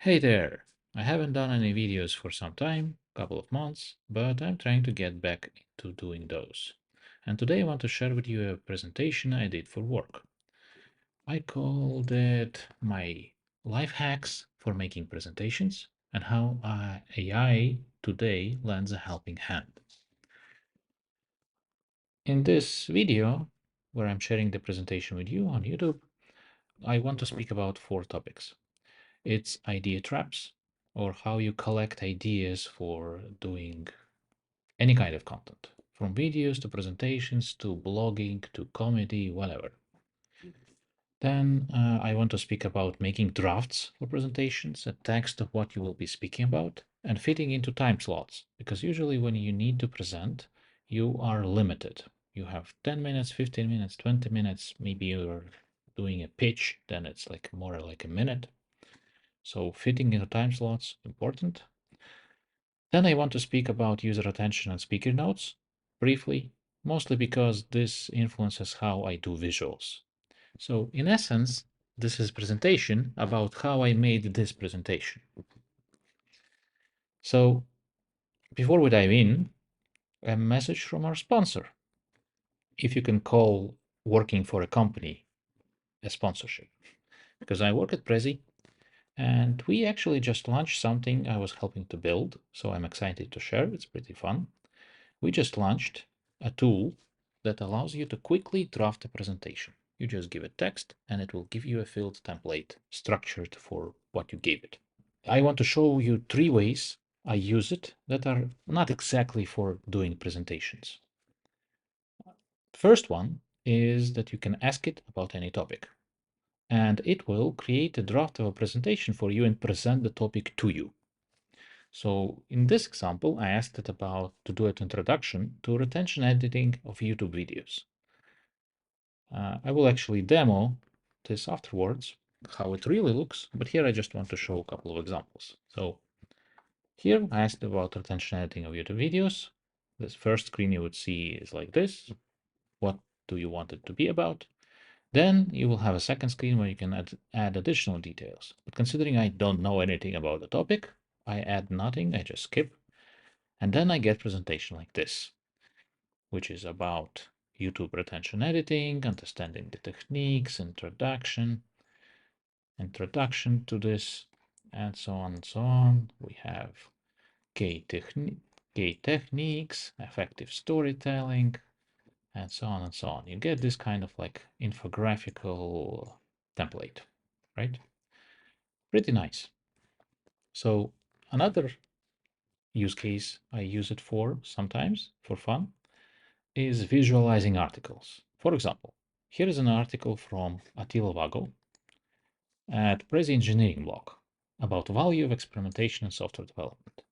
Hey there! I haven't done any videos for some time, couple of months, but I'm trying to get back into doing those. And today I want to share with you a presentation I did for work. I called it my life hacks for making presentations and how AI today lends a helping hand. In this video, where I'm sharing the presentation with you on YouTube, I want to speak about 4 topics. It's idea traps, or how you collect ideas for doing any kind of content, from videos to presentations to blogging to comedy, whatever. Then I want to speak about making drafts for presentations, a text of what you will be speaking about, and fitting into time slots, because usually when you need to present, you are limited. You have 10 minutes, 15 minutes, 20 minutes, maybe you're doing a pitch, then it's like more like a minute. So fitting into time slots, important. Then I want to speak about user attention and speaker notes, briefly, mostly because this influences how I do visuals. So in essence, this is presentation about how I made this presentation. So before we dive in, a message from our sponsor. If you can call working for a company a sponsorship, because I work at Prezi, and we actually just launched something I was helping to build, so I'm excited to share. It's pretty fun. We just launched a tool that allows you to quickly draft a presentation. You just give it text and it will give you a filled template structured for what you gave it. I want to show you 3 ways I use it that are not exactly for doing presentations. First one is that you can ask it about any topic, and it will create a draft of a presentation for you and present the topic to you. So in this example, I asked it about to do an introduction to retention editing of YouTube videos. I will actually demo this afterwards, how it really looks, but here I just want to show a couple of examples. So here I asked about retention editing of YouTube videos. This first screen you would see is like this. What do you want it to be about? Then you will have a second screen where you can add additional details. But considering I don't know anything about the topic, I add nothing, I just skip. And then I get presentation like this, which is about YouTube retention editing, understanding the techniques, introduction to this, and so on and so on. We have key techniques, effective storytelling, and so on and so on. You get this kind of like infographical template, right? Pretty nice. So another use case I use it for sometimes for fun is visualizing articles. For example, here is an article from Attila Vago at Prezi Engineering blog about value of experimentation in software development.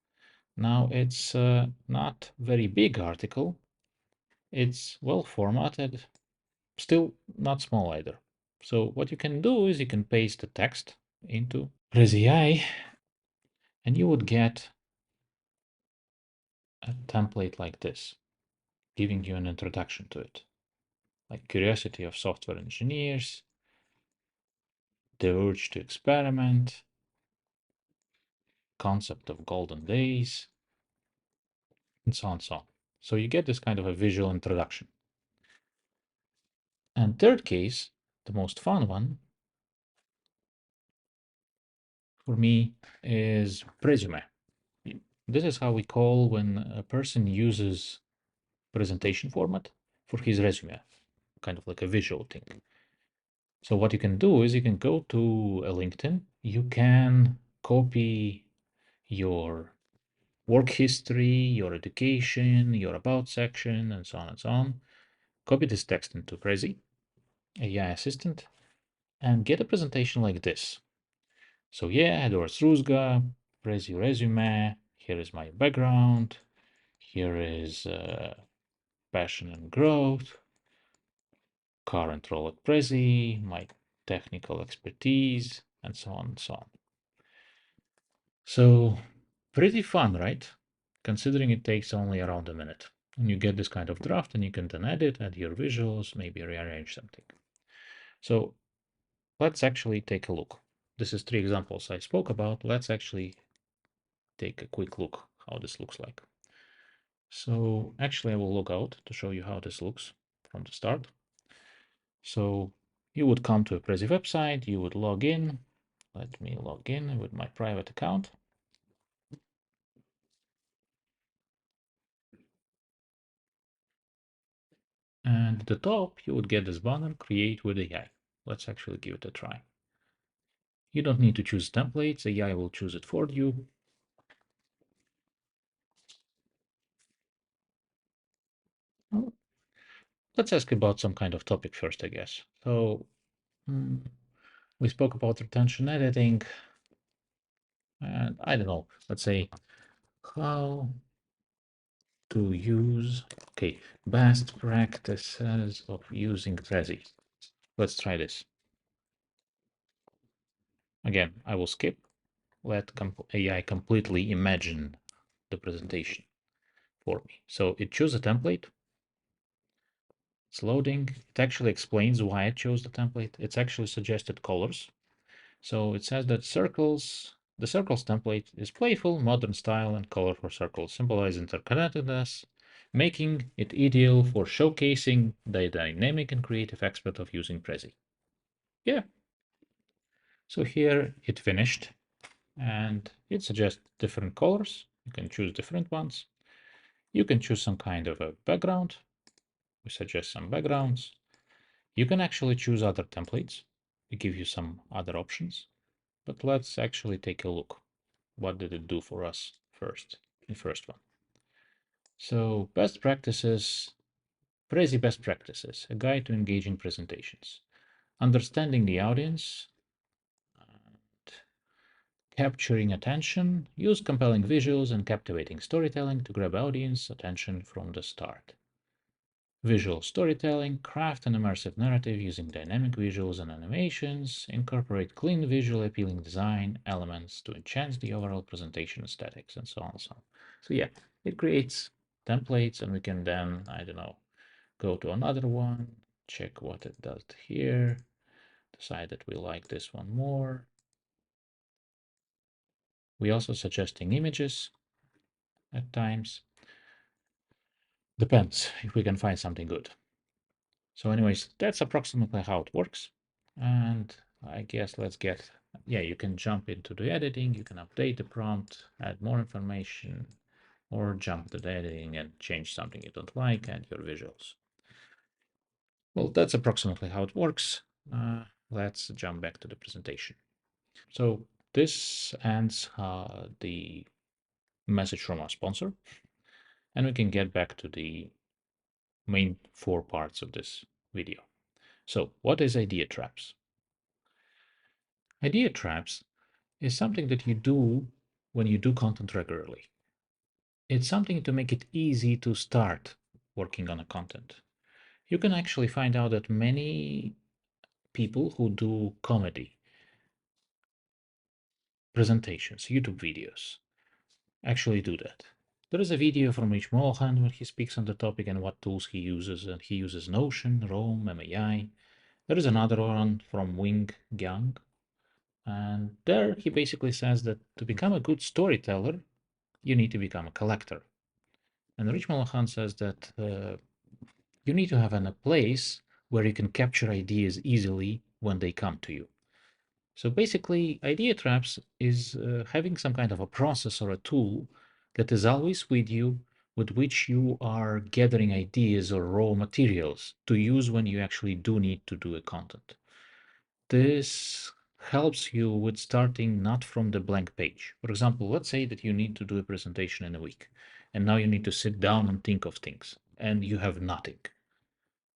Now, it's not very big article. It's well formatted, still not small either. So what you can do is you can paste the text into Prezi AI and you would get a template like this, giving you an introduction to it, like curiosity of software engineers, the urge to experiment, concept of golden days, and so on and so on. So you get this kind of a visual introduction. And third case, the most fun one for me is resume. This is how we call when a person uses presentation format for his resume, kind of like a visual thing. So what you can do is you can go to a LinkedIn, you can copy your work history, your education, your about section, and so on and so on. Copy this text into Prezi AI assistant and get a presentation like this. So yeah, Edward Sruzga, Prezi resume, here is my background, here is passion and growth, current role at Prezi, my technical expertise, and so on and so on. So pretty fun, right? Considering it takes only around a minute. And you get this kind of draft and you can then edit, add your visuals, maybe rearrange something. So let's actually take a look. this is 3 examples I spoke about. Let's actually take a quick look how this looks like. So actually I will log out to show you how this looks from the start. So you would come to a Prezi website, you would log in. Let me log in with my private account. And at the top, you would get this banner, Create with AI. Let's actually give it a try. You don't need to choose templates. AI will choose it for you. Well, let's ask about some kind of topic first, I guess. So we spoke about retention editing. And I don't know, let's say how to use, okay, best practices of using Prezi. Let's try this. Again, I will skip. Let AI completely imagine the presentation for me. So it chose a template. It's loading. It actually explains why it chose the template. It's actually suggested colors. So it says that the circles template is playful, modern style, and colorful circles symbolize interconnectedness, making it ideal for showcasing the dynamic and creative aspect of using Prezi. Yeah. So here it finished, and it suggests different colors. You can choose different ones. You can choose some kind of a background. We suggest some backgrounds. You can actually choose other templates. We give you some other options. But let's actually take a look. What did it do for us first, the first one? So best practices, Prezi best practices, a guide to engaging presentations. Understanding the audience, and capturing attention, use compelling visuals and captivating storytelling to grab audience attention from the start. Visual storytelling, craft an immersive narrative using dynamic visuals and animations, incorporate clean, visual appealing design elements to enhance the overall presentation aesthetics, and so on and so on. So yeah, it creates templates, and we can then, I don't know, go to another one, check what it does here, decide that we like this one more. We also suggesting images at times. Depends if we can find something good. So anyways, that's approximately how it works. And I guess let's get, yeah, you can jump into the editing, you can update the prompt, add more information, or jump to the editing and change something you don't like, and your visuals. Well, that's approximately how it works. Let's jump back to the presentation. So this ends the message from our sponsor, and we can get back to the main 4 parts of this video. So what is idea traps? Idea traps is something that you do when you do content regularly. It's something to make it easy to start working on a content. You can actually find out that many people who do comedy presentations, YouTube videos, actually do that. There is a video from Rich Mohan where he speaks on the topic and what tools he uses, and he uses Notion, Rome, MAI. There is another one from Wing Gyang, and there he basically says that to become a good storyteller, you need to become a collector. And Rich Mohan says that you need to have a place where you can capture ideas easily when they come to you. So basically, idea traps is having some kind of a process or a tool that is always with you, with which you are gathering ideas or raw materials to use when you actually do need to do a content. This helps you with starting not from the blank page. For example, let's say that you need to do a presentation in a week, and now you need to sit down and think of things, and you have nothing.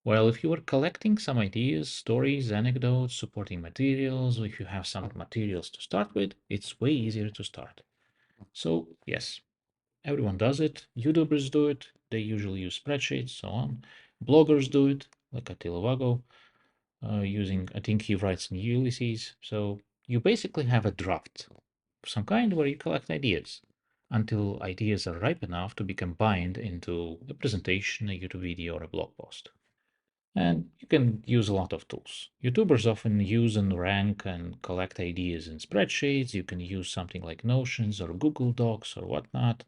Well, if you are collecting some ideas, stories, anecdotes, supporting materials, or if you have some materials to start with, it's way easier to start. So, yes, everyone does it. YouTubers do it. They usually use spreadsheets, so on. Bloggers do it, like Attila Vago, using, I think he writes in Ulysses. So you basically have a draft of some kind where you collect ideas until ideas are ripe enough to be combined into a presentation, a YouTube video, or a blog post. And you can use a lot of tools. YouTubers often use and rank and collect ideas in spreadsheets. You can use something like Notions or Google Docs or whatnot.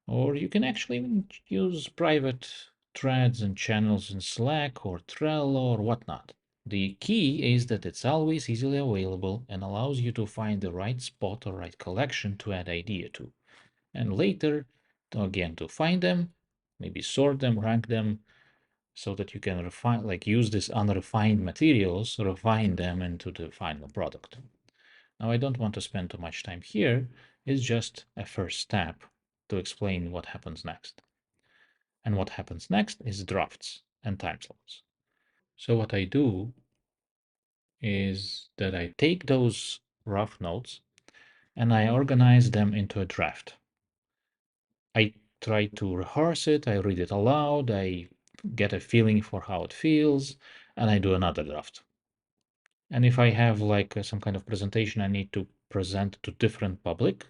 Or you can actually even use private threads and channels in Slack or Trello or whatnot. The key is that it's always easily available and allows you to find the right spot or right collection to add idea to. And later, again, to find them, maybe sort them, rank them, so that you can refine, like use this unrefined materials, refine them into the final product. Now, I don't want to spend too much time here. It's just a first step to explain what happens next. And what happens next is drafts and time slots. So what I do is that I take those rough notes and I organize them into a draft. I try to rehearse it, I read it aloud, I get a feeling for how it feels, and I do another draft. And if I have like some kind of presentation I need to present to different public,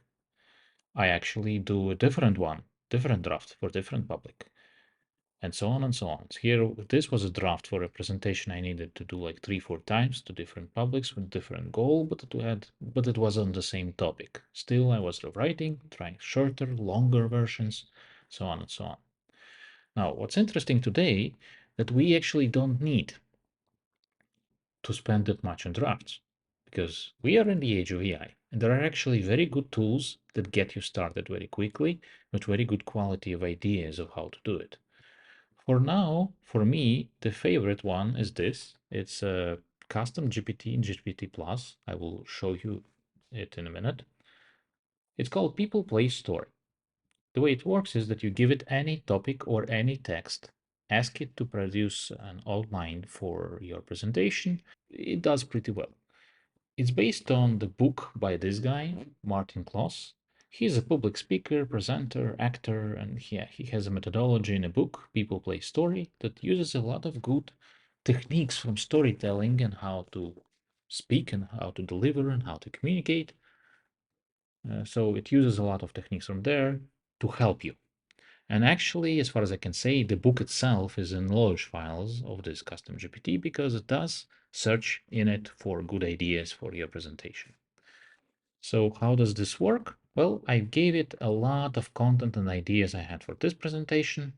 I actually do a different one, different draft for different public, and so on and so on. So here, this was a draft for a presentation I needed to do like 3-4 times to different publics with different goal, but it was on the same topic. Still, I was rewriting, trying shorter, longer versions, so on and so on. Now, what's interesting today that we actually don't need to spend that much on drafts because we are in the age of AI and there are actually very good tools that get you started very quickly with very good quality of ideas of how to do it. For now, for me, the favorite one is this. It's a custom GPT in GPT Plus. I will show you it in a minute. It's called People Place Story. The way it works is that you give it any topic or any text, ask it to produce an outline for your presentation. It does pretty well. It's based on the book by this guy, Martin Kloss. He's a public speaker, presenter, actor, and yeah, he has a methodology in a book, People Play Story, that uses a lot of good techniques from storytelling and how to speak and how to deliver and how to communicate. So it uses a lot of techniques from there to help you. And actually, as far as I can say, the book itself is in large files of this custom GPT because it does search in it for good ideas for your presentation. So how does this work? Well, I gave it a lot of content and ideas I had for this presentation,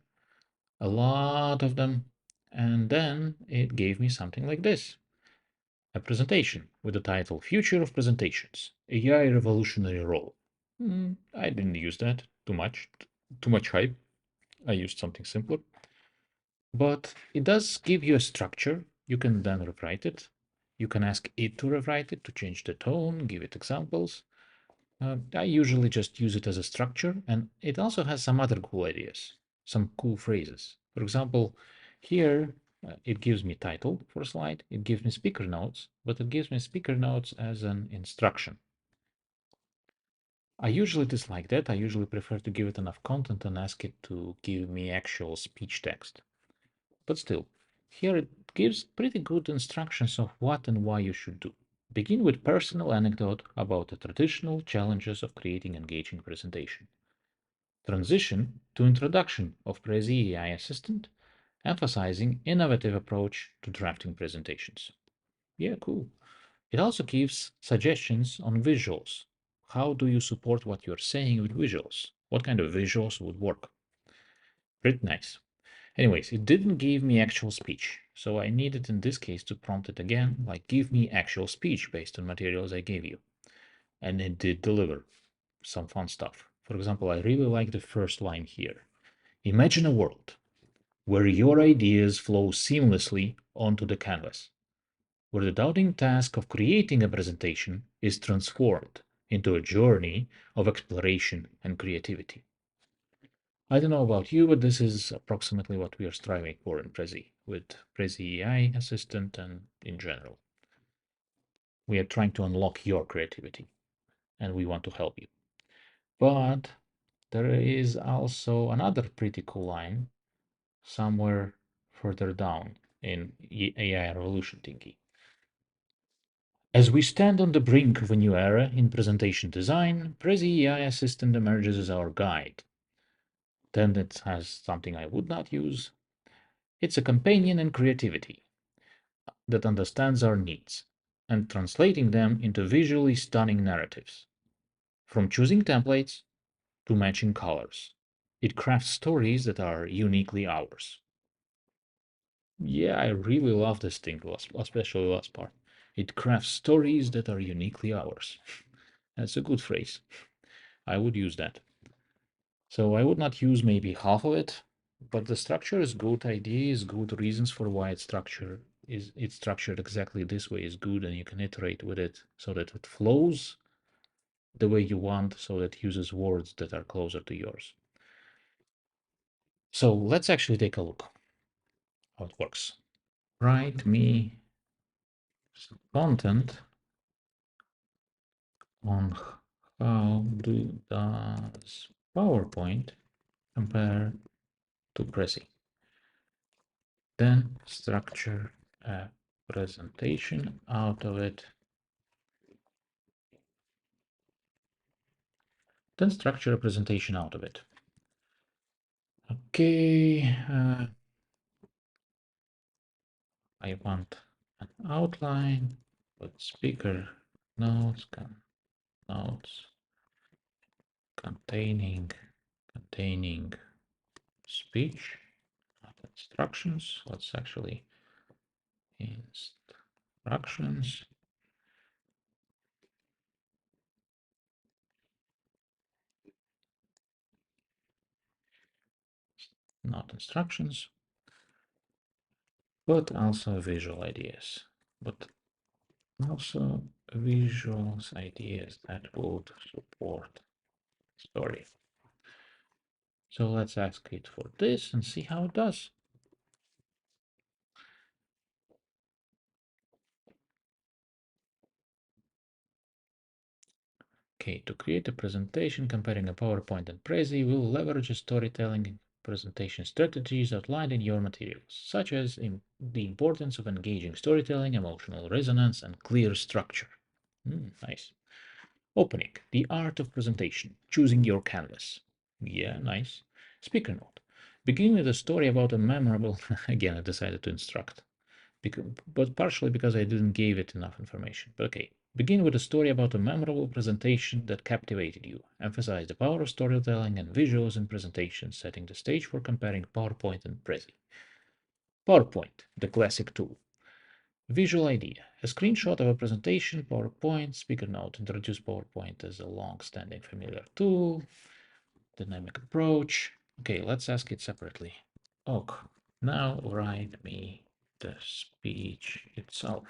a lot of them, and then it gave me something like this. A presentation with the title Future of Presentations, AI Revolutionary Role. I didn't use that too much hype. I used something simpler. But it does give you a structure. You can then rewrite it. You can ask it to rewrite it, to change the tone, give it examples. I usually just use it as a structure, and it also has some other cool ideas, some cool phrases. For example, here it gives me title for a slide, it gives me speaker notes, but it gives me speaker notes as an instruction. I usually dislike that. I usually prefer to give it enough content and ask it to give me actual speech text. But still, here it gives pretty good instructions of what and why you should do. Begin with personal anecdote about the traditional challenges of creating engaging presentation. Transition to introduction of Prezi AI assistant, emphasizing innovative approach to drafting presentations. Yeah, cool. It also gives suggestions on visuals. How do you support what you're saying with visuals? What kind of visuals would work? Pretty nice. Anyways, it didn't give me actual speech, so I needed in this case to prompt it again, like give me actual speech based on materials I gave you. And it did deliver some fun stuff. For example, I really like the first line here. Imagine a world where your ideas flow seamlessly onto the canvas, where the daunting task of creating a presentation is transformed into a journey of exploration and creativity. I don't know about you, but this is approximately what we are striving for in Prezi, with Prezi AI Assistant and in general. We are trying to unlock your creativity, and we want to help you. But there is also another pretty cool line somewhere further down in AI Revolution Thingy. As we stand on the brink of a new era in presentation design, Prezi AI Assistant emerges as our guide. Then it has something I would not use. It's a companion in creativity that understands our needs and translating them into visually stunning narratives. From choosing templates to matching colors, it crafts stories that are uniquely ours. Yeah, I really love this thing, especially the last part. It crafts stories that are uniquely ours. That's a good phrase. I would use that. So I would not use maybe half of it, but the structure is good, idea is good, reasons for why it's structured exactly this way is good, and you can iterate with it so that it flows the way you want, so that it uses words that are closer to yours. So let's actually take a look how it works. Write me some content on how does PowerPoint compare to Prezi. Then structure a presentation out of it. Then structure a presentation out of it. Okay, I want an outline, but speaker notes, notes containing speech, not instructions. Let's actually instructions. Not instructions, but also visual ideas. But also visuals ideas that would support story. So let's ask it for this and see how it does. Okay, to create a presentation comparing a PowerPoint and Prezi, we'll leverage storytelling presentation strategies outlined in your materials, such as the importance of engaging storytelling, emotional resonance, and clear structure. Nice. Opening, the art of presentation, choosing your canvas. Yeah, nice. Speaker note. Begin with a story about a memorable, again, I decided to instruct, but partially because I didn't give it enough information. But okay, begin with a story about a memorable presentation that captivated you. Emphasize the power of storytelling and visuals in presentations, setting the stage for comparing PowerPoint and Prezi. PowerPoint, the classic tool. Visual idea. A screenshot of a presentation, PowerPoint, speaker note. Introduce PowerPoint as a long-standing familiar tool. Dynamic approach. Okay, let's ask it separately. Ok, now write me the speech itself.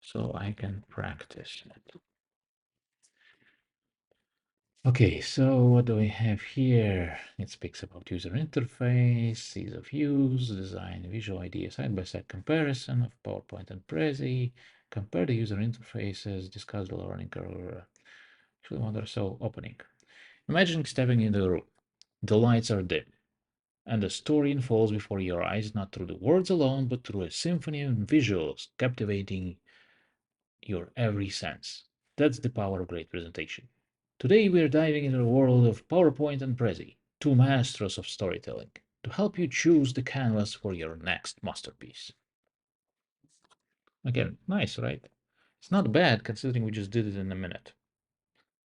So I can practice it. Okay, so what do we have here? It speaks about user interface, ease of use, design, visual idea, side-by-side comparison of PowerPoint and Prezi, compare the user interfaces, discuss the learning curve. Actually, wonder, so opening. Imagine stepping into the room. The lights are dim, and the story unfolds before your eyes, not through the words alone, but through a symphony of visuals, captivating your every sense. That's the power of great presentation. Today we are diving into the world of PowerPoint and Prezi, two masters of storytelling, to help you choose the canvas for your next masterpiece. Again, nice, right? It's not bad considering we just did it in a minute.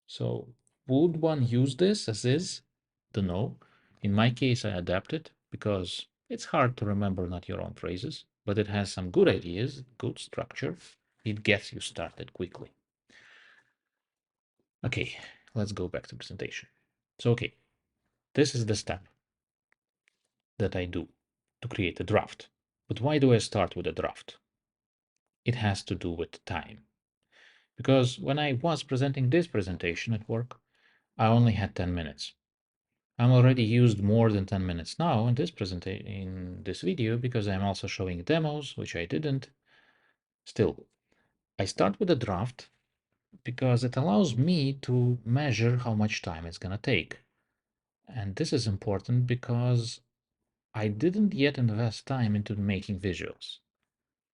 So would one use this as is? Don't know. In my case, I adapt it because it's hard to remember not your own phrases, but it has some good ideas, good structure. It gets you started quickly. Okay, let's go back to presentation. So, okay, this is the step that I do to create a draft. But why do I start with a draft? It has to do with time. Because when I was presenting this presentation at work, I only had 10 minutes. I'm already used more than 10 minutes now in this video because I'm also showing demos, which I didn't. Still, I start with a draft because it allows me to measure how much time it's going to take. And this is important because I didn't yet invest time into making visuals.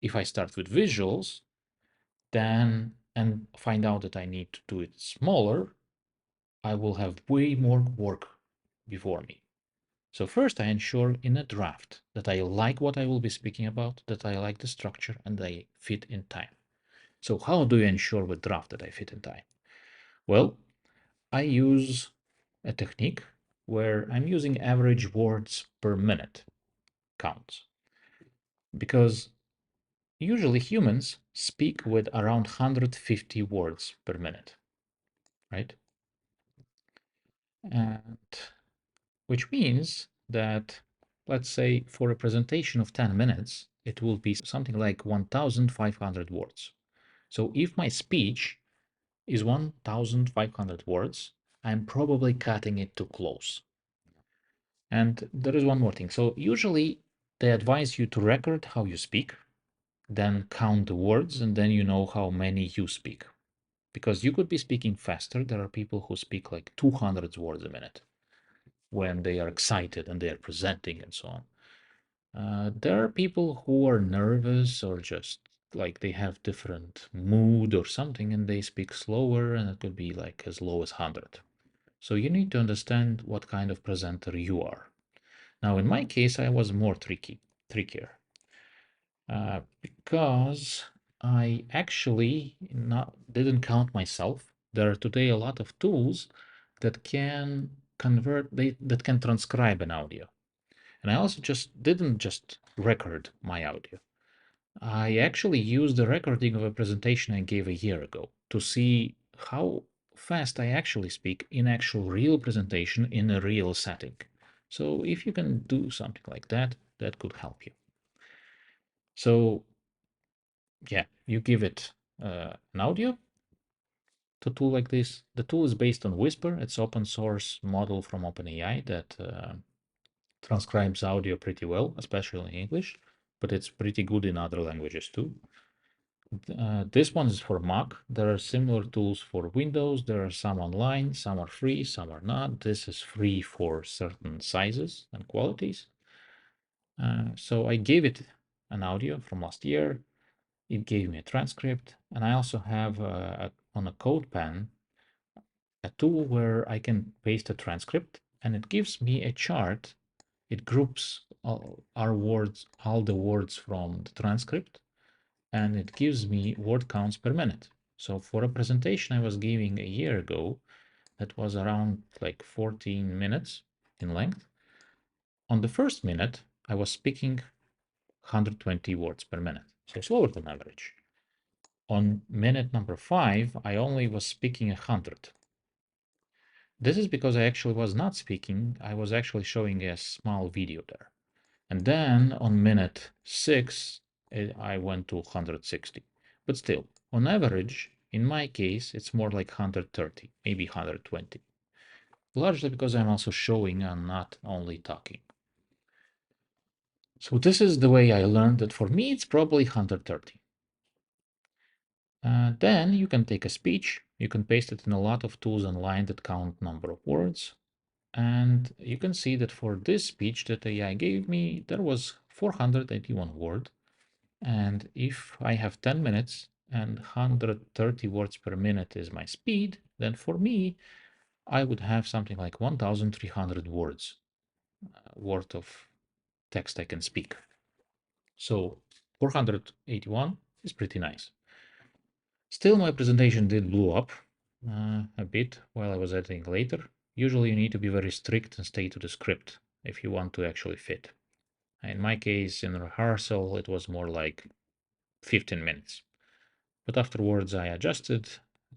If I start with visuals, then and find out that I need to do it smaller, I will have way more work before me. So first I ensure in a draft that I like what I will be speaking about, that I like the structure and I fit in time. So how do you ensure with draft that I fit in time? Well, I use a technique where I'm using average words per minute counts, because usually humans speak with around 150 words per minute, right? And which means that, let's say, for a presentation of 10 minutes, it will be something like 1,500 words. So if my speech is 1,500 words, I'm probably cutting it too close. And there is one more thing. So usually they advise you to record how you speak, then count the words, and then you know how many you speak. Because you could be speaking faster. There are people who speak like 200 words a minute when they are excited and they are presenting and so on. There are people who are nervous or just like they have different mood or something and they speak slower, and it could be like as low as 100. So you need to understand what kind of presenter you are. Now, in my case, I was more trickier, because I actually didn't count myself. There are today a lot of tools that can that can transcribe an audio. And I also didn't just record my audio. I actually used the recording of a presentation I gave a year ago to see how fast I actually speak in actual real presentation in a real setting. So if you can do something like that, that could help you. So yeah, you give it an audio to tool like this. The tool is based on Whisper. It's open source model from OpenAI that transcribes audio pretty well, especially in English, but it's pretty good in other languages too. This one is for Mac. There are similar tools for Windows. There are some online, some are free, some are not. This is free for certain sizes and qualities. So I gave it an audio from last year. It gave me a transcript, and I also have on a CodePen a tool where I can paste a transcript, and it gives me a chart. It groups all the words from the transcript, and it gives me word counts per minute. So for a presentation I was giving a year ago, that was around like 14 minutes in length. On the first minute, I was speaking 120 words per minute, so slower than average. On minute number 5, I only was speaking 100. This is because I actually was not speaking. I was actually showing a small video there. And then on minute 6, I went to 160. But still, on average, in my case, it's more like 130, maybe 120. Largely because I'm also showing and not only talking. So this is the way I learned that for me, it's probably 130. Then you can take a speech, you can paste it in a lot of tools online that count number of words. And you can see that for this speech that AI gave me, there was 481 words. And if I have 10 minutes and 130 words per minute is my speed, then for me, I would have something like 1,300 words worth of text I can speak. So 481 is pretty nice. Still, my presentation did blow up a bit while I was editing later. Usually you need to be very strict and stay to the script if you want to actually fit. In my case, in rehearsal, it was more like 15 minutes. But afterwards I adjusted,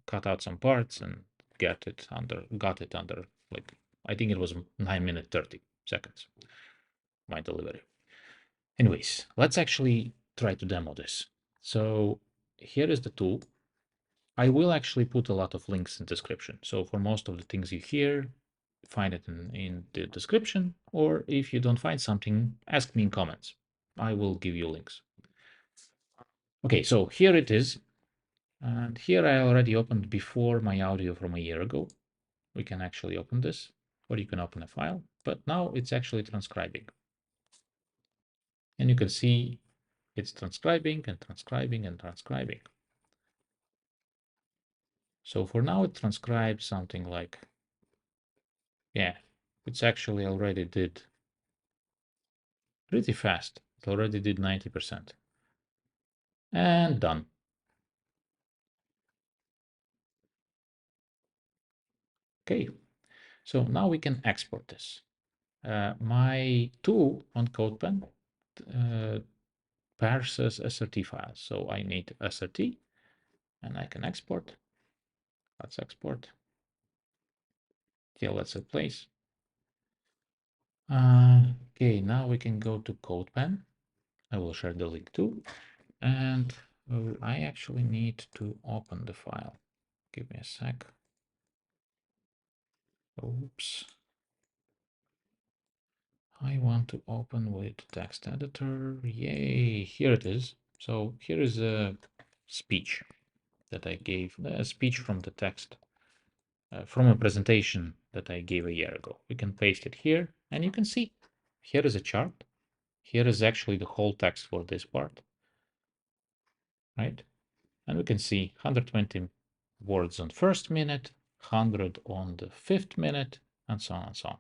cut out some parts and got it under like, I think it was 9 minutes 30 seconds, my delivery. Anyways, let's actually try to demo this. So here is the tool. I will actually put a lot of links in description. So for most of the things you hear, find it in the description, or if you don't find something, ask me in comments. I will give you links. Okay, so here it is. And here I already opened before my audio from a year ago. We can actually open this, or you can open a file, but now it's actually transcribing. And you can see it's transcribing and transcribing and transcribing. So for now, it transcribes something like Yeah, it's actually already did pretty fast. It already did 90%. And done. Okay, so now we can export this. My tool on CodePen parses SRT files. So I need SRT and I can export. Let's export. Okay, let's replace. Okay, now we can go to CodePen. I will share the link too. And I actually need to open the file. Give me a sec. Oops. I want to open with text editor. Yay, here it is. So here is a speech that I gave, a speech from the text, from a presentation that I gave a year ago. We can paste it here and you can see here is a chart. Here is actually the whole text for this part, right? And we can see 120 words on first minute, 100 on the fifth minute, and so on and so on.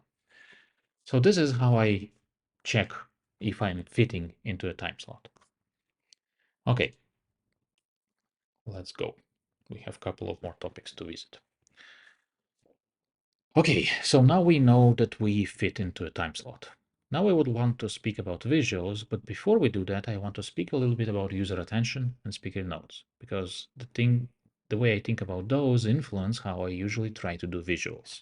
So this is how I check if I'm fitting into a time slot. Okay, let's go. We have a couple of more topics to visit. Okay, so now we know that we fit into a time slot. Now I would want to speak about visuals, but before we do that, I want to speak a little bit about user attention and speaker notes, because the way I think about those influence how I usually try to do visuals.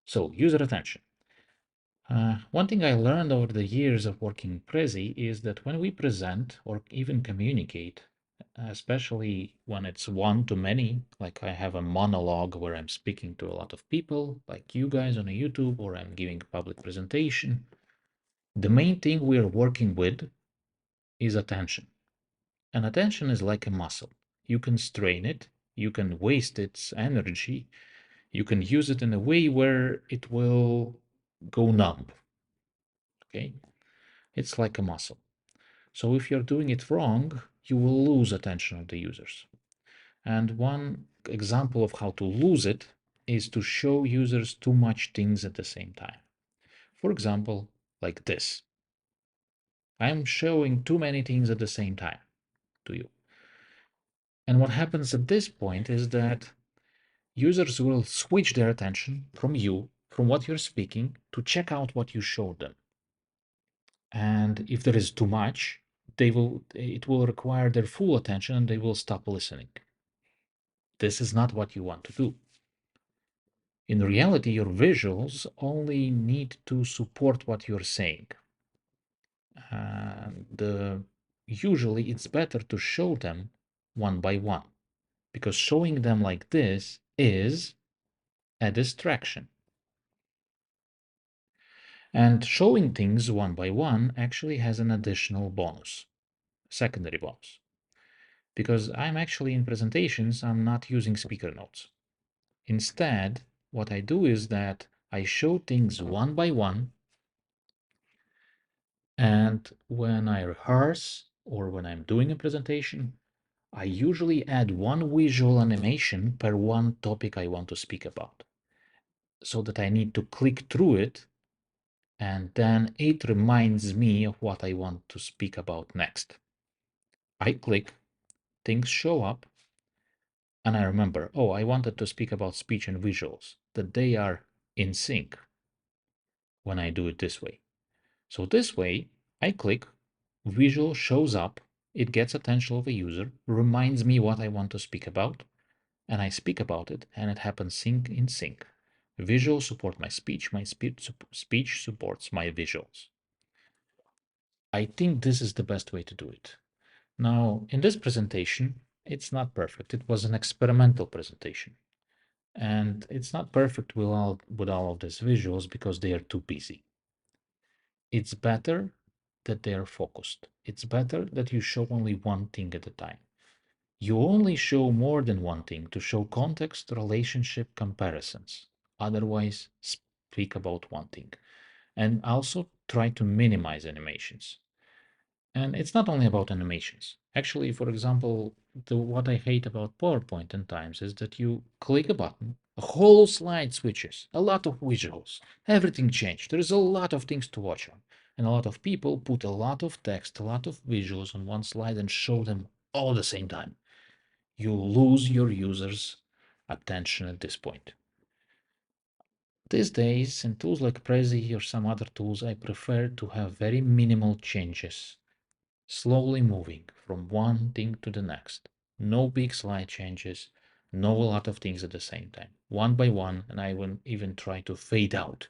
So user attention. One thing I learned over the years of working Prezi is that when we present or even communicate, especially when it's one to many, like I have a monologue where I'm speaking to a lot of people, like you guys on a YouTube, or I'm giving a public presentation, the main thing we're working with is attention. And attention is like a muscle. You can strain it, you can waste its energy, you can use it in a way where it will go numb. Okay? It's like a muscle. So if you're doing it wrong, you will lose attention of the users. And one example of how to lose it is to show users too much things at the same time. For example, like this. I'm showing too many things at the same time to you. And what happens at this point is that users will switch their attention from you, from what you're speaking, to check out what you showed them. And if there is too much, it will require their full attention and they will stop listening. This is not what you want to do. In reality, your visuals only need to support what you're saying. And usually it's better to show them one by one, because showing them like this is a distraction. And showing things one by one actually has an additional bonus, secondary bonus. Because I'm actually in presentations, I'm not using speaker notes. Instead, what I do is that I show things one by one, and when I rehearse or when I'm doing a presentation, I usually add one visual animation per one topic I want to speak about, so that I need to click through it, and then it reminds me of what I want to speak about next. I click, things show up, and I remember, oh, I wanted to speak about speech and visuals, that they are in sync when I do it this way. So this way, I click, visual shows up, it gets attention of a user, reminds me what I want to speak about, and I speak about it, and it happens sync in sync. Visuals support my speech supports my visuals. I think this is the best way to do it. Now, in this presentation, it's not perfect. It was an experimental presentation. And it's not perfect with all of these visuals because they are too busy. It's better that they are focused. It's better that you show only one thing at a time. You only show more than one thing to show context, relationship, comparisons. Otherwise, speak about one thing. And also try to minimize animations. And it's not only about animations. Actually, for example, what I hate about PowerPoint in times is that you click a button, A whole slide switches, a lot of visuals, everything changed. There is a lot of things to watch on. And a lot of people put a lot of text, a lot of visuals on one slide and show them all at the same time. You lose your users' attention at this point. These days, in tools like Prezi or some other tools, I prefer to have very minimal changes, slowly moving from one thing to the next. No big slide changes, no a lot of things at the same time, one by one, and I will even try to fade out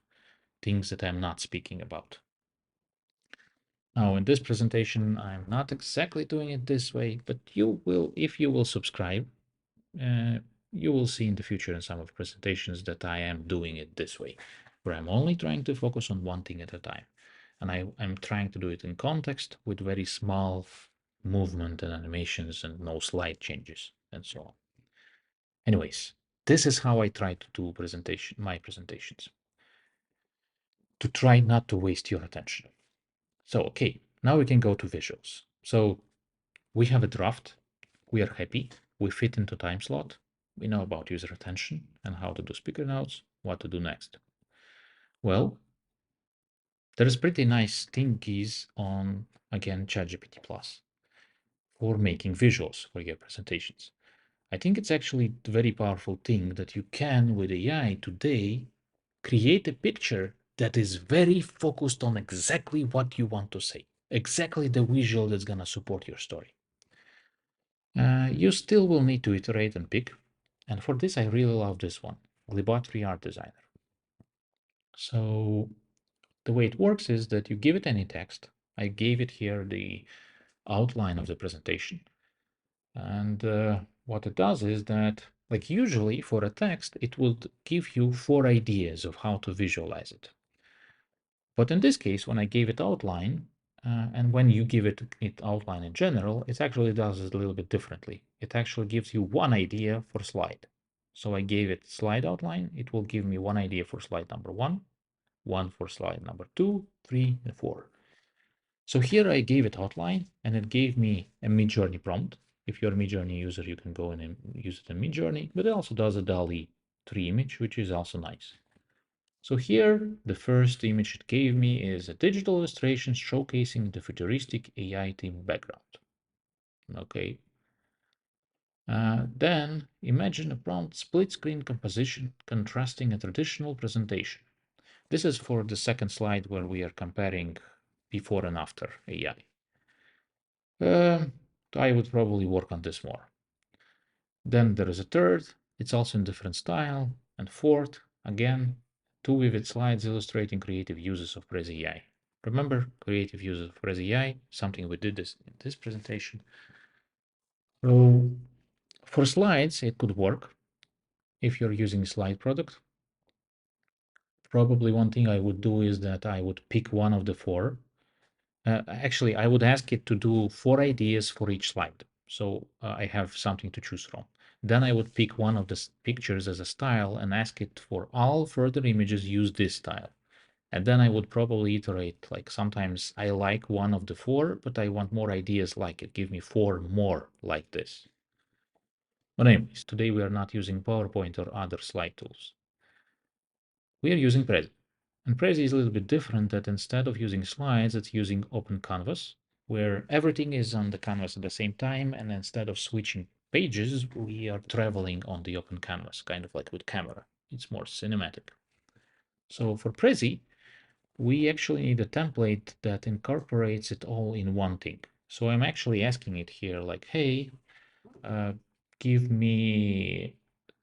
things that I'm not speaking about. Now, in this presentation, I'm not exactly doing it this way, but you will, if you will subscribe, uh, you will see in the future in some of the presentations that I am doing it this way, where I'm only trying to focus on one thing at a time. And I'm trying to do it in context with very small movement and animations and no slide changes and so on. Anyways, this is how I try to do my presentations, to try not to waste your attention. So, okay, now we can go to visuals. So we have a draft, we are happy, we fit into time slot, we know about user attention and how to do speaker notes, what to do next. Well, there's pretty nice thingies on, again, ChatGPT Plus for making visuals for your presentations. I think it's actually a very powerful thing that you can, with AI today, create a picture that is very focused on exactly what you want to say, exactly the visual that's going to support your story. You still will need to iterate and pick. And for this, I really love this one, Glibatree Art Designer. So the way it works is that you give it any text. I gave it here the outline of the presentation. And what it does is that, like usually for a text, it will give you 4 ideas of how to visualize it. But in this case, when I gave it outline, and when you give it outline in general, it actually does it a little bit differently. It actually gives you one idea for slide. So I gave it slide outline. It will give me one idea for slide number 1, one for slide number 2, 3, and 4. So here I gave it outline, and it gave me a Midjourney prompt. If you're a Midjourney user, you can go in and use it in Midjourney, but it also does a DALL-E 3 image, which is also nice. So here, the first image it gave me is a digital illustration showcasing the futuristic AI team background. Okay. Then imagine a prompt split screen composition contrasting a traditional presentation. This is for the second slide where we are comparing before and after AI. I would probably work on this more. Then there is a third, it's also in different style. And fourth, again, 2 vivid slides illustrating creative uses of Prezi AI. Remember, creative uses of Prezi AI, something we did this in this presentation. So for slides, it could work if you're using slide product. Probably one thing I would do is that I would pick one of the 4. Actually, I would ask it to do 4 ideas for each slide. So I have something to choose from. Then I would pick one of the pictures as a style and ask it for all further images use this style. And then I would probably iterate, like sometimes I like one of the 4, but I want more ideas like it. Give me 4 more like this. But anyways, today we are not using PowerPoint or other slide tools. We are using Prezi. And Prezi is a little bit different, that instead of using slides, it's using open canvas, where everything is on the canvas at the same time. And instead of switching pages, we are traveling on the open canvas, kind of like with camera. It's more cinematic. So for Prezi, we actually need a template that incorporates it all in one thing. So I'm actually asking it here, like, hey, give me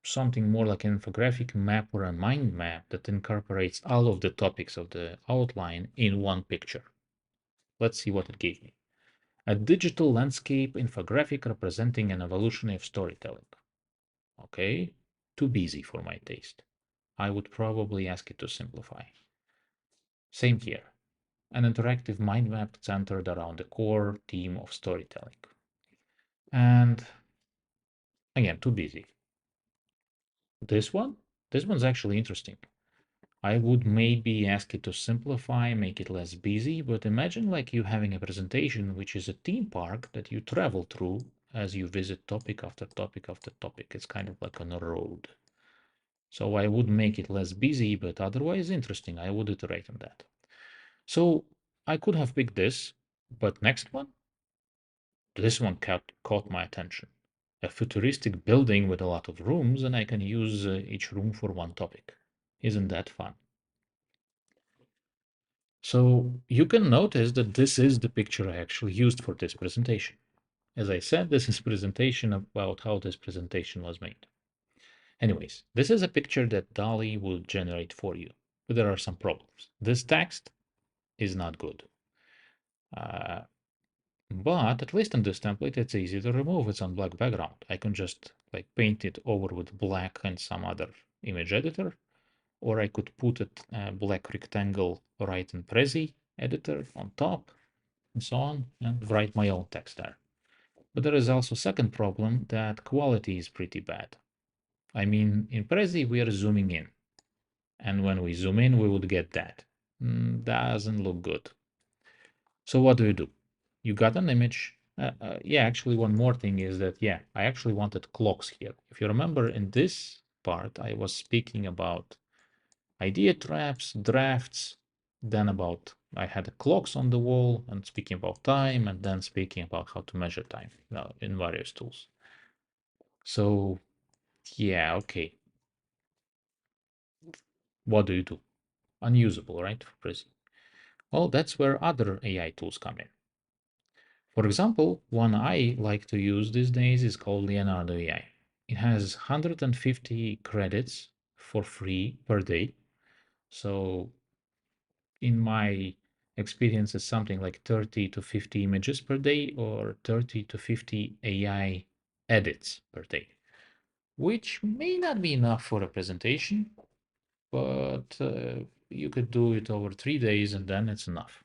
something more like an infographic map or a mind map that incorporates all of the topics of the outline in one picture. Let's see what it gave me. A digital landscape infographic representing an evolution of storytelling. Okay, too busy for my taste. I would probably ask it to simplify. Same here. An interactive mind map centered around the core theme of storytelling. And again, too busy. This one's actually interesting. I would maybe ask it to simplify, make it less busy, but imagine like you having a presentation which is a theme park that you travel through as you visit topic after topic after topic. It's kind of like on a road. So I would make it less busy, but otherwise interesting. I would iterate on that. So I could have picked this, but next one, this one caught my attention. A futuristic building with a lot of rooms, and I can use each room for one topic. Isn't that fun? So you can notice that this is the picture I actually used for this presentation. As I said, this is presentation about how this presentation was made. Anyways, this is a picture that DALL-E will generate for you, but there are some problems. This text is not good. Uh, but at least in this template, it's easy to remove. It's on black background. I can just like paint it over with black and some other image editor, or I could put it black rectangle right in Prezi editor on top and so on, and write my own text there. But there is also a second problem that quality is pretty bad. I mean, in Prezi, we are zooming in. And when we zoom in, we would get that. Doesn't look good. So what do? You got an image. Yeah, actually, one more thing is that, yeah, I actually wanted clocks here. If you remember in this part, I was speaking about idea traps, drafts, then about I had clocks on the wall and speaking about time, and then speaking about how to measure time in various tools. So yeah, okay. What do? Unusable, right? For Prezi. Well, that's where other AI tools come in. For example, one I like to use these days is called Leonardo.ai. It has 150 credits for free per day. So in my experience, it's something like 30 to 50 images per day or 30 to 50 AI edits per day, which may not be enough for a presentation, but you could do it over 3 days and then it's enough.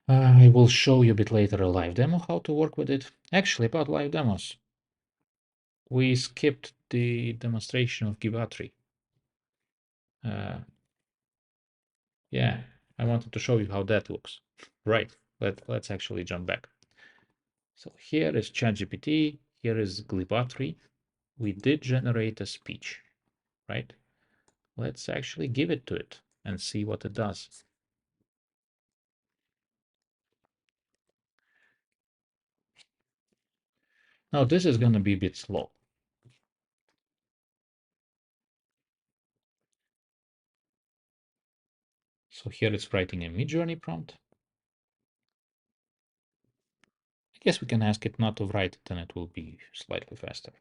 I will show you a bit later a live demo how to work with it. Actually, about live demos, we skipped the demonstration of Glibatree. Yeah, I wanted to show you how that looks. Right, let's actually jump back. So here is ChatGPT, here is Glibatree. We did generate a speech, right? Let's actually give it to it and see what it does. Now this is going to be a bit slow. So here it's writing a Midjourney prompt. I guess we can ask it not to write it and it will be slightly faster.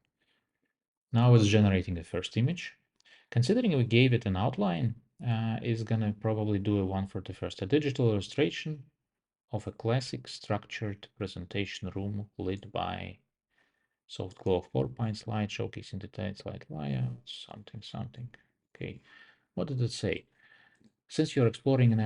Now it's generating the first image. Considering we gave it an outline, it's gonna probably do a one for the first, a digital illustration of a classic structured presentation room lit by soft glow of PowerPoint slide showcasing detailed slide layout, something. Okay, what did it say? Since you're exploring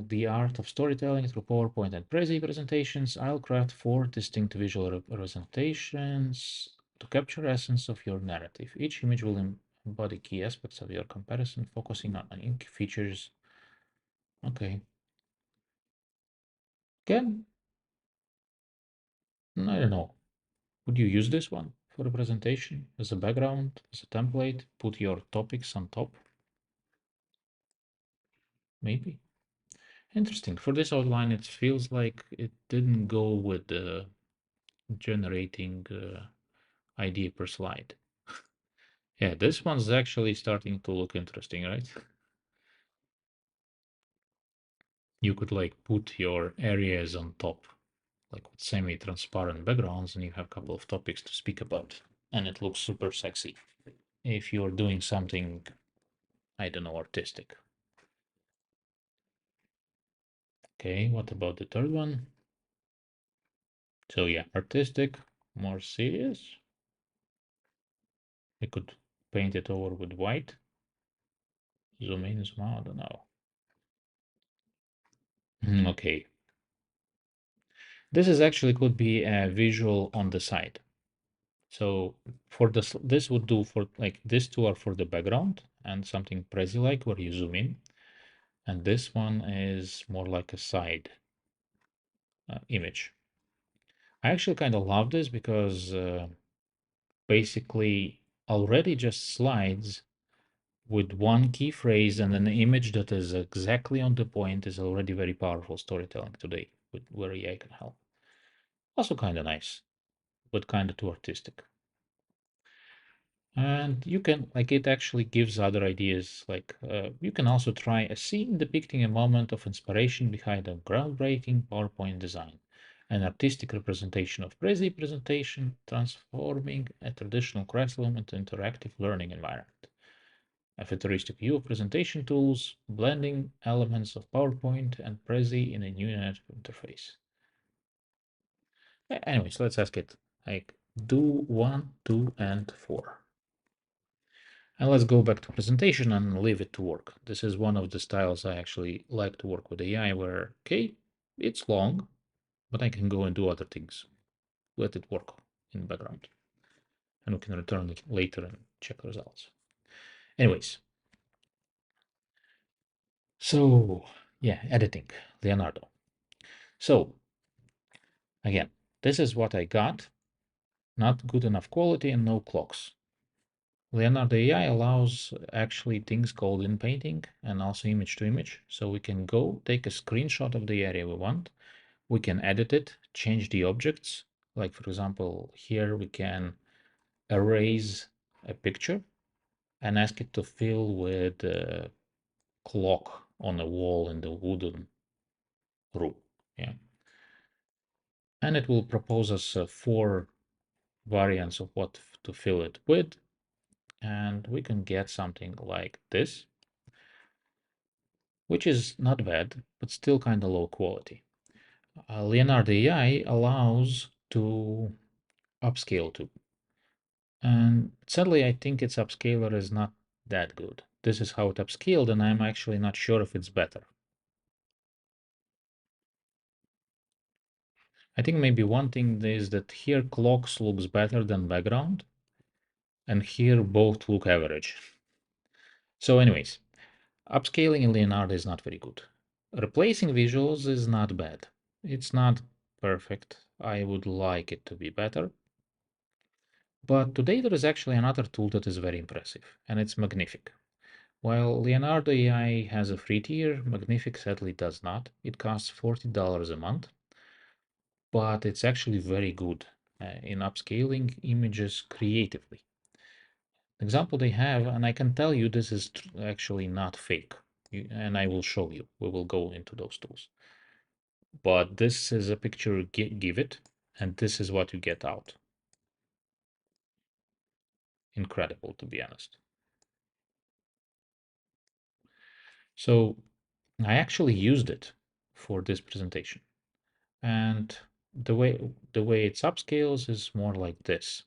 the art of storytelling through PowerPoint and Prezi presentations, I'll craft 4 distinct visual representations to capture essence of your narrative. Each image will embody key aspects of your comparison, focusing on unique features. Okay. Again, I don't know. Would you use this one for a presentation as a background, as a template? Put your topics on top? Maybe. Interesting. For this outline, it feels like it didn't go with the generating idea per slide. Yeah, this one's actually starting to look interesting, right? You could like put your areas on top, like with semi-transparent backgrounds, and you have a couple of topics to speak about, and it looks super sexy. If you're doing something, I don't know, artistic. Okay, what about the third one? So yeah, artistic, more serious. We could paint it over with white. Zoom in, zoom out, I don't know. Okay. This is actually could be a visual on the side. So for this would do for like these two are for the background and something Prezi like where you zoom in. And this one is more like a side image. I actually kind of love this because basically already just slides with one key phrase and an image that is exactly on the point is already very powerful storytelling today, where AI can help. Also kind of nice, but kind of too artistic. And you can, like, it actually gives other ideas. Like, you can also try a scene depicting a moment of inspiration behind a groundbreaking PowerPoint design, an artistic representation of Prezi presentation, transforming a traditional classroom into interactive learning environment. A futuristic view of presentation tools, blending elements of PowerPoint and Prezi in a new interface. Anyways, let's ask it. Like, do 1, 2, and 4. And let's go back to presentation and leave it to work. This is one of the styles I actually like to work with AI where, okay, it's long, but I can go and do other things. Let it work in the background. And we can return it later and check results. Anyways, so yeah, editing, Leonardo. So again, this is what I got. Not good enough quality and no clocks. Leonardo AI allows actually things called in painting and also image to image. So we can go take a screenshot of the area we want. We can edit it, change the objects. Like for example, here we can erase a picture and ask it to fill with a clock on a wall in the wooden room. Yeah. And it will propose us 4 variants of what to fill it with. And we can get something like this, which is not bad, but still kind of low quality. Leonardo AI allows to upscale to. And sadly, I think its upscaler is not that good. This is how it upscaled, and I'm actually not sure if it's better. I think maybe one thing is that here clocks looks better than background, and here both look average. So anyways, upscaling in Leonardo is not very good. Replacing visuals is not bad. It's not perfect. I would like it to be better. But today there is actually another tool that is very impressive, and it's Magnific. While Leonardo AI has a free tier, Magnific sadly does not. It costs $40 a month, but it's actually very good in upscaling images creatively. The example they have, and I can tell you this is actually not fake, and I will show you. We will go into those tools. But this is a picture, give it, and this is what you get out. Incredible, to be honest. So I actually used it for this presentation. And the way it's upscales is more like this.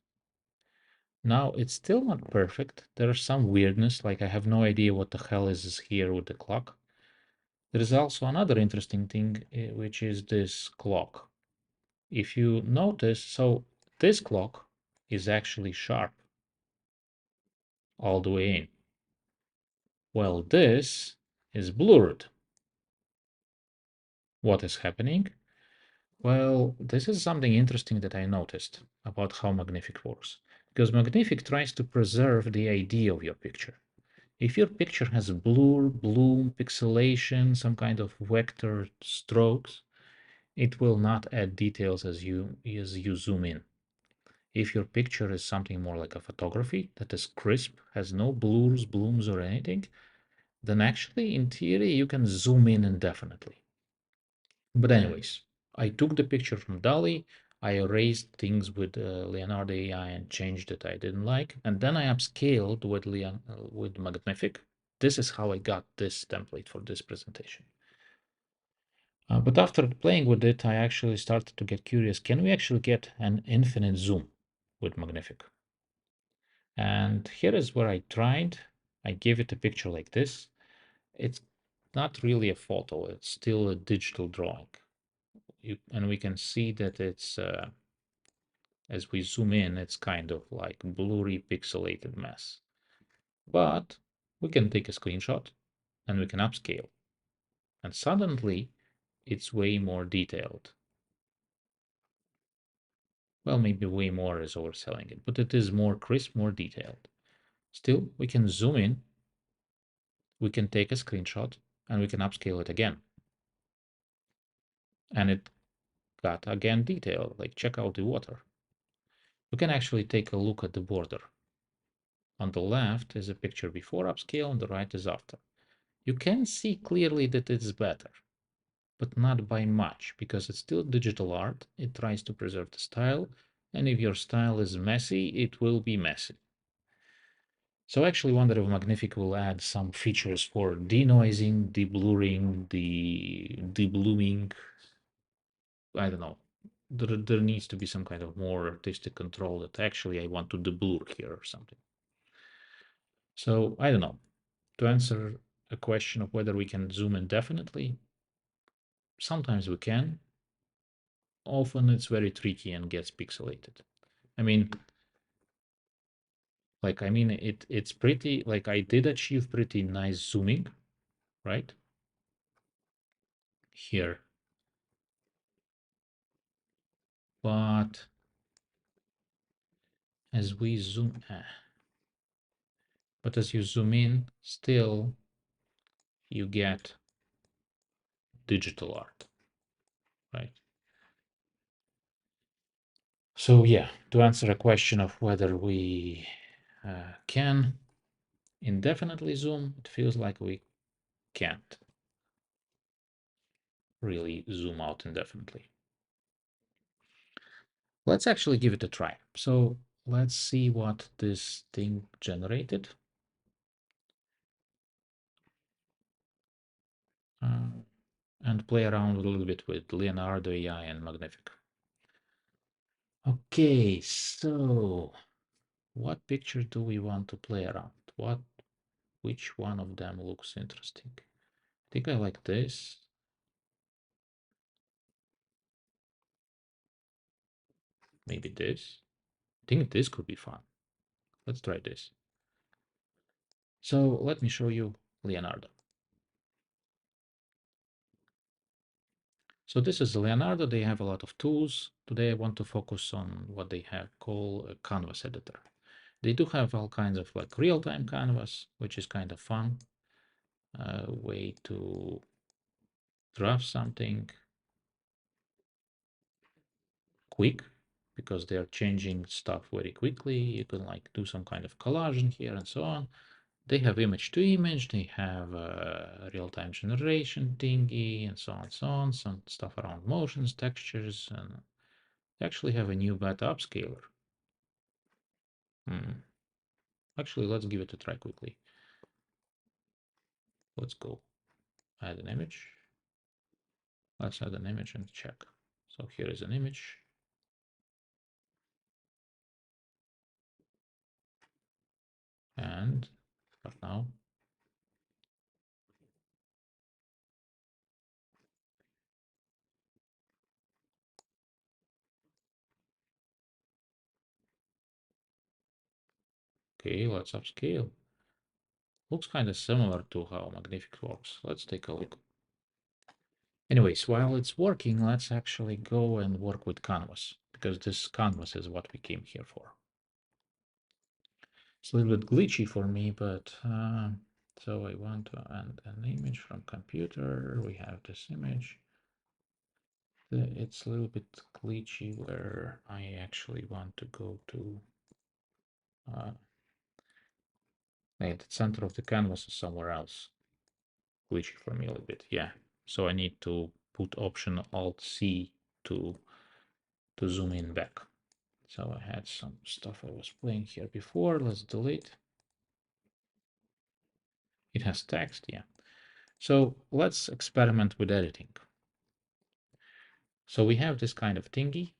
Now it's still not perfect. There's some weirdness, like I have no idea what the hell is here with the clock. There is also another interesting thing, which is this clock. If you notice, so this clock is actually sharp all the way in. Well, this is blurred. What is happening? Well, this is something interesting that I noticed about how Magnific works. Because Magnific tries to preserve the idea of your picture. If your picture has blur, bloom, pixelation, some kind of vector strokes, it will not add details as you zoom in. If your picture is something more like a photography that is crisp, has no blurs, blooms, or anything, then actually, in theory, you can zoom in indefinitely. But anyways, I took the picture from DALL-E, I erased things with Leonardo AI and changed it I didn't like, and then I upscaled with Magnific. This is how I got this template for this presentation. But after playing with it, I actually started to get curious. Can we actually get an infinite zoom with Magnific? And here is where I tried. I gave it a picture like this. It's not really a photo. It's still a digital drawing. And we can see that it's, as we zoom in, it's kind of like blurry, pixelated mess. But we can take a screenshot and we can upscale. And suddenly it's way more detailed. Well, maybe way more is overselling it, but it is more crisp, more detailed. Still, we can zoom in, we can take a screenshot, and we can upscale it again. And it got again detail, like check out the water. We can actually take a look at the border. On the left is a picture before upscale, on the right is after. You can see clearly that it's better, but not by much, because it's still digital art. It tries to preserve the style, and if your style is messy, it will be messy. So I actually wonder if Magnific will add some features for denoising, deblurring, deblooming. I don't know. There needs to be some kind of more artistic control that actually I want to deblur here or something. So I don't know. To answer a question of whether we can zoom indefinitely, sometimes we can. Often it's very tricky and gets pixelated. I mean, it's pretty, like I did achieve pretty nice zooming, right? Here. But as we zoom, but as you zoom in, still you get digital art, right? So yeah, to answer a question of whether we can indefinitely zoom, it feels like we can't really zoom out indefinitely. Let's actually give it a try. So let's see what this thing generated. And play around a little bit with Leonardo.ai and Magnific. Okay, so what picture do we want to play around? Which one of them looks interesting? I think I like this. Maybe this. I think this could be fun. Let's try this. So let me show you Leonardo. So this is Leonardo. They have a lot of tools. Today I want to focus on what they have called a canvas editor. They do have all kinds of like real-time canvas, which is kind of fun. Way to draft something quick because they are changing stuff very quickly. You can like do some kind of collage in here and so on. They have image to image, they have real-time generation thingy and so on and so on, some stuff around motions, textures, and they actually have a new beta upscaler. Actually, let's give it a try quickly. Let's go add an image. Let's add an image and check. So here is an image. And but now okay, let's upscale. Looks kind of similar to how Magnific works. Let's take a look. Anyways, while it's working, let's actually go and work with canvas, because this canvas is what we came here for. It's a little bit glitchy for me, but so I want to add an image from computer. We have this image. It's a little bit glitchy where I actually want to go to the center of the canvas is somewhere else. Glitchy for me a little bit, yeah. So I need to put Option Alt C to zoom in back. So I had some stuff I was playing here before. Let's delete. It has text, yeah. So let's experiment with editing. So we have this kind of thingy.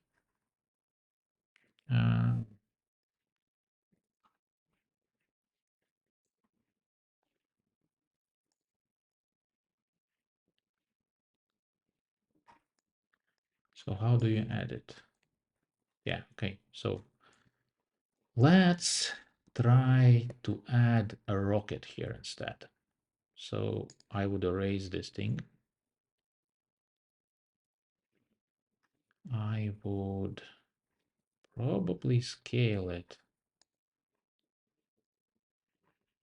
So how do you add it? Yeah, okay. So let's try to add a rocket here instead. So I would erase this thing. I would probably scale it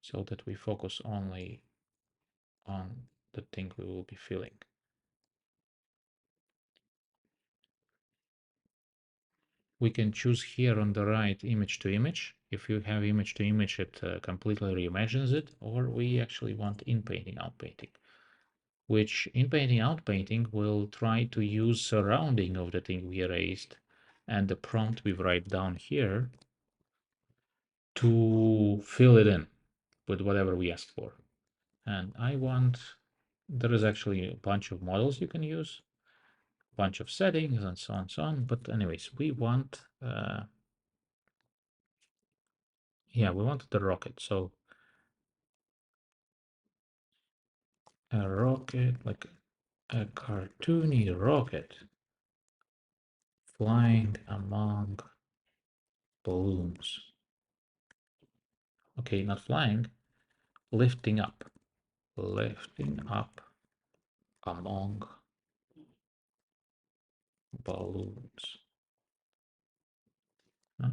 so that we focus only on the thing we will be filling. We can choose here on the right image to image. If you have image to image, it completely reimagines it, or we actually want in painting, out painting, which in painting, out painting will try to use surrounding of the thing we erased and the prompt we write down here to fill it in with whatever we asked for. And I want, there is actually a bunch of models you can use, a bunch of settings and so on and so on. But anyways, we want, yeah, we want the rocket. So a rocket, like a cartoony rocket flying among balloons. Okay, not flying, lifting up among balloons. Huh?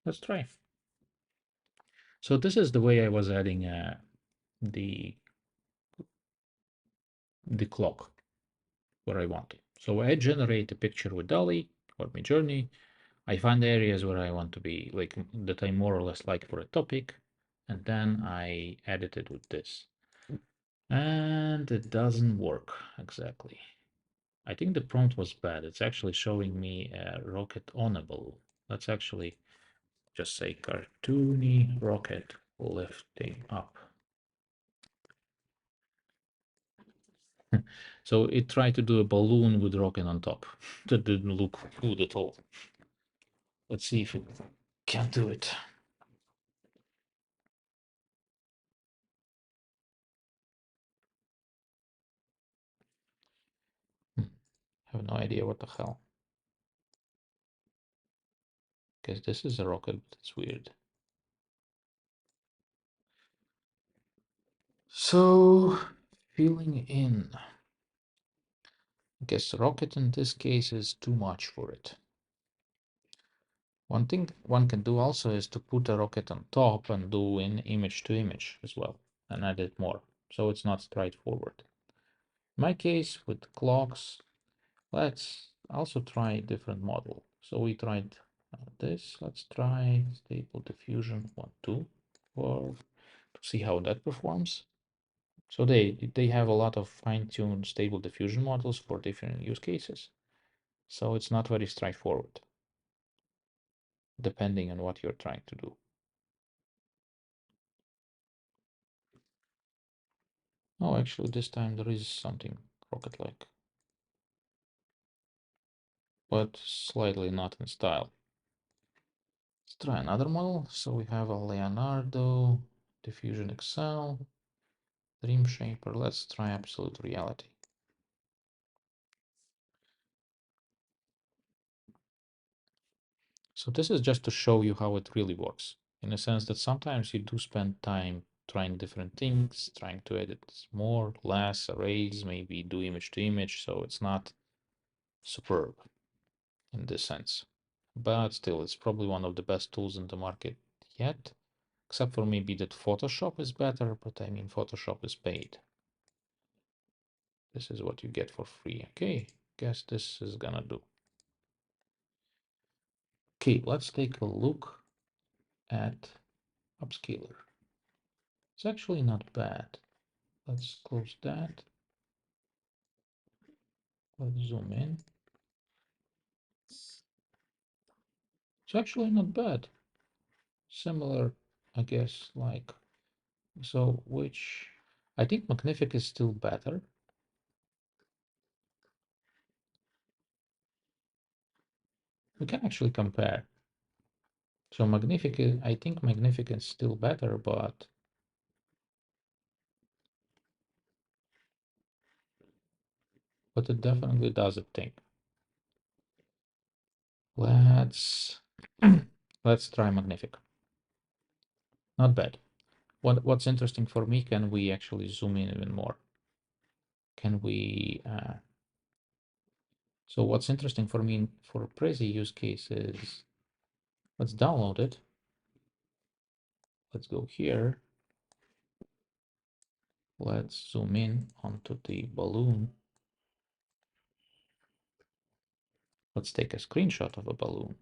Let's try. So this is the way I was adding the clock where I want it. So I generate a picture with DALL-E or Midjourney. I find areas where I want to be, like that I more or less like for a topic, and then I edit it with this. And it doesn't work exactly. I think the prompt was bad. It's actually showing me a rocket on a balloon. Let's actually just say cartoony rocket lifting up. So it tried to do a balloon with rocket on top. That didn't look good at all. Let's see if it can do it. I have no idea what the hell. Guess this is a rocket, but it's weird. So filling in. I guess rocket in this case is too much for it. One thing one can do also is to put a rocket on top and do in image to image as well and add it more. So it's not straightforward. In my case with clocks, let's also try a different model. So we tried this. Let's try Stable Diffusion 1, 2, or to see how that performs. So they have a lot of fine-tuned Stable Diffusion models for different use cases. So it's not very straightforward, depending on what you're trying to do. Oh, actually, this time there is something rocket-like, but slightly not in style. Let's try another model. So we have a Leonardo, Diffusion Excel, Dream Shaper. Let's try Absolute Reality. So this is just to show you how it really works, in a sense that sometimes you do spend time trying different things, trying to edit more, less, arrays, maybe do image to image, so it's not superb in this sense. But still, it's probably one of the best tools in the market yet, except for maybe that Photoshop is better, but I mean, Photoshop is paid. This is what you get for free. Okay, guess this is gonna do. Okay, let's take a look at Upscaler. It's actually not bad. Let's close that. Let's zoom in. It's actually not bad. Similar, I guess, like, so which, I think Magnific is still better. We can actually compare. So Magnific, I think Magnific is still better, but it definitely does a thing. Let's let's try Magnific. Not bad. What's interesting for me, can we actually zoom in even more? Can we So what's interesting for me for Prezi use case is, let's download it. Let's go here. Let's zoom in onto the balloon. Let's take a screenshot of a balloon.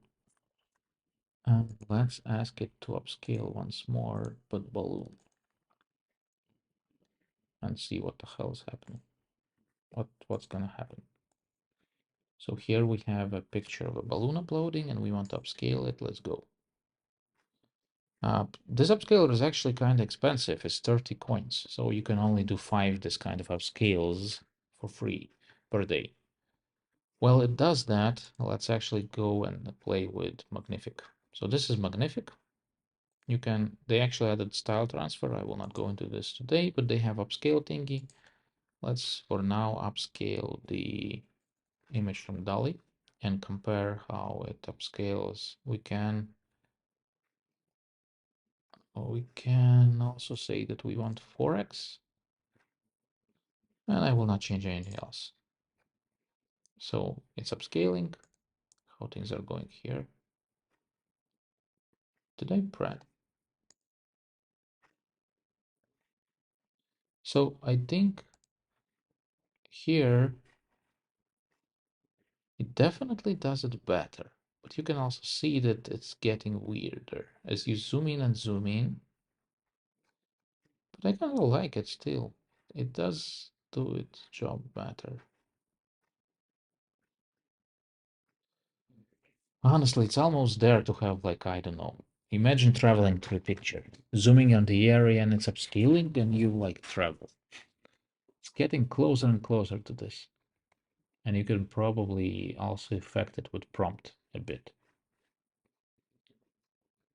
And let's ask it to upscale once more, but balloon. And see what the hell is happening. What's gonna happen. So here we have a picture of a balloon uploading and we want to upscale it. Let's go. This upscaler is actually kind of expensive. It's 30 coins. So you can only do 5 this kind of upscales for free per day. Well, it does that. Let's actually go and play with Magnific. So this is Magnific. They actually added style transfer. I will not go into this today, but they have upscale thingy. Let's for now upscale the image from DALL-E and compare how it upscales. We can also say that we want 4x, and I will not change anything else. So it's upscaling. How things are going here. Did I press? So I think here it definitely does it better, but you can also see that it's getting weirder as you zoom in and zoom in. But I kind of like it still. It does do its job better. Honestly, it's almost there to have, like, I don't know. Imagine traveling through a picture, zooming on the area and it's upscaling and you like travel. It's getting closer and closer to this. And you can probably also affect it with prompt a bit.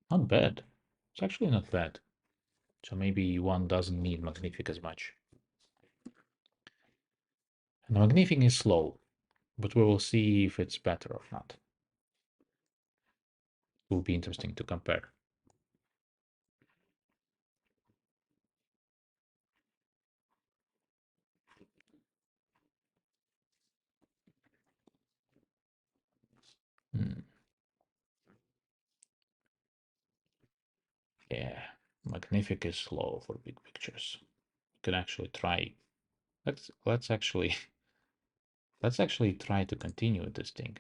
Not bad. It's actually not bad. So maybe one doesn't need Magnific as much. And Magnific is slow, but we will see if it's better or not. It will be interesting to compare. Hmm. Yeah, Magnific is slow for big pictures. You can actually try. Let's actually let's actually try to continue with this thing.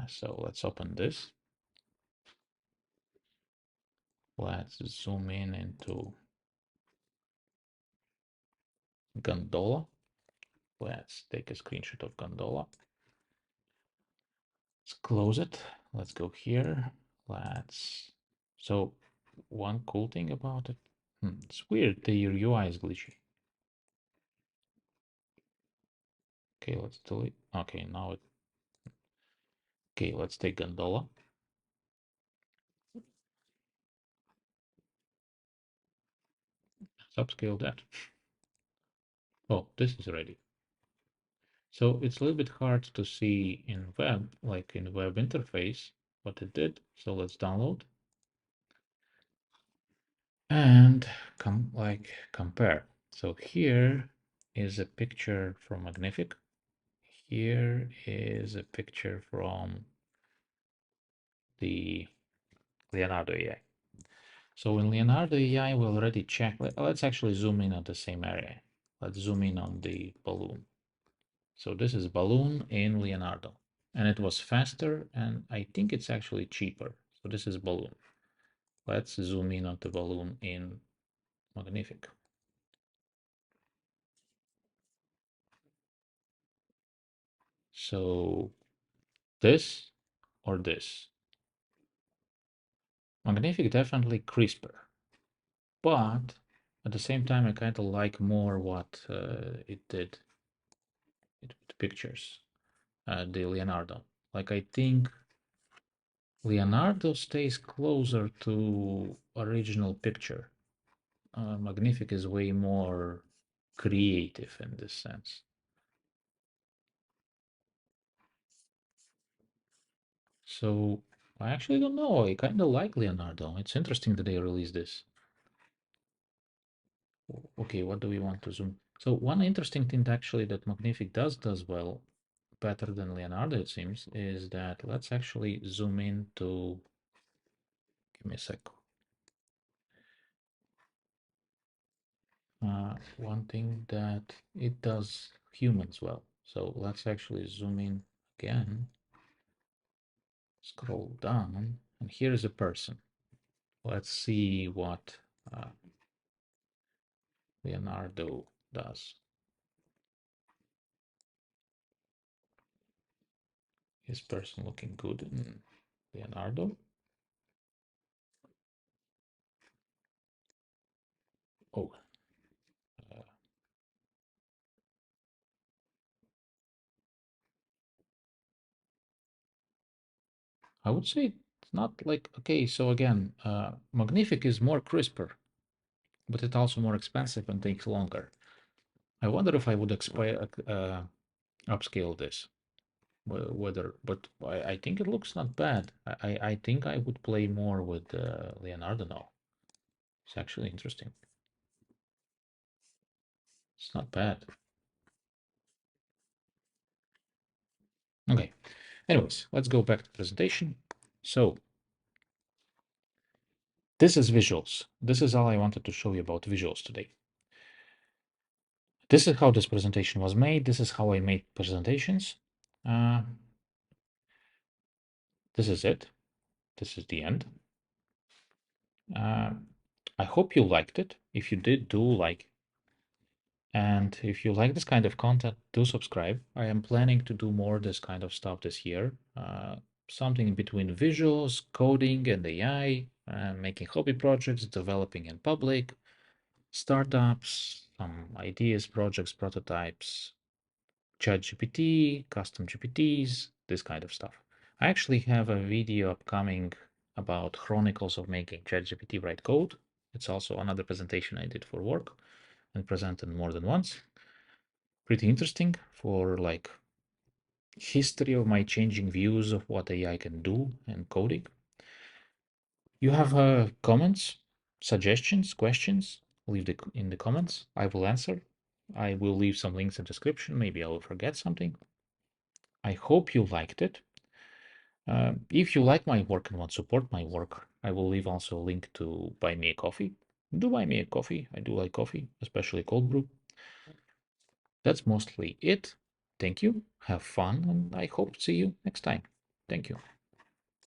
So let's open this. Let's zoom in into Gondola. Let's take a screenshot of Gondola. Let's close it. Let's go here. So one cool thing about it, it's weird, the UI is glitchy. Okay, let's delete. Okay, now it. Okay, let's take Gondola. Let's upscale that. Oh, this is ready. So it's a little bit hard to see in web, like in web interface, what it did. So let's download and compare. So here is a picture from Magnific. Here is a picture from the Leonardo AI. So in Leonardo AI, we already checked. Let's actually zoom in on the same area. Let's zoom in on the balloon. So this is balloon in Leonardo, and it was faster, and I think it's actually cheaper. So this is balloon. Let's zoom in on the balloon in Magnific. So this or this. Magnific definitely crisper, but at the same time, I kind of like more what it did with pictures, the Leonardo. Like I think Leonardo stays closer to original picture. Magnific is way more creative in this sense. So I actually don't know. I kind of like Leonardo. It's interesting that they released this. Okay, what do we want to zoom? So one interesting thing actually that Magnific does well better than Leonardo, it seems, is that let's actually zoom in to, give me a sec. One thing that it does humans well. So let's actually zoom in again, scroll down, and here is a person. Let's see what Leonardo does. Is person looking good in Leonardo? Oh, uh, I would say it's not like, okay, so again, Magnific is more crisper, but it's also more expensive and takes longer. I wonder if I would upscale this, whether, but I think it looks not bad. I think I would play more with Leonardo now. It's actually interesting. It's not bad. Okay. Anyways, let's go back to the presentation. So this is visuals. This is all I wanted to show you about visuals today. This is how this presentation was made. This is how I made presentations. Uh, this is it. This is the end. I hope you liked it. If you did, do like. And if you like this kind of content, do subscribe. I am planning to do more this kind of stuff this year. Something in between visuals, coding, and AI, making hobby projects, developing in public, startups, some ideas, projects, prototypes, ChatGPT, custom GPTs, this kind of stuff. I actually have a video upcoming about chronicles of making ChatGPT write code. It's also another presentation I did for work and presented more than once. Pretty interesting for like history of my changing views of what AI can do and coding. You have comments, suggestions, questions, leave in the comments. I will answer. I will leave some links in the description. Maybe I will forget something. I hope you liked it. If you like my work and want to support my work, I will leave also a link to buy me a coffee. Do buy me a coffee. I do like coffee, especially cold brew. That's mostly it. Thank you. Have fun, and I hope to see you next time. Thank you.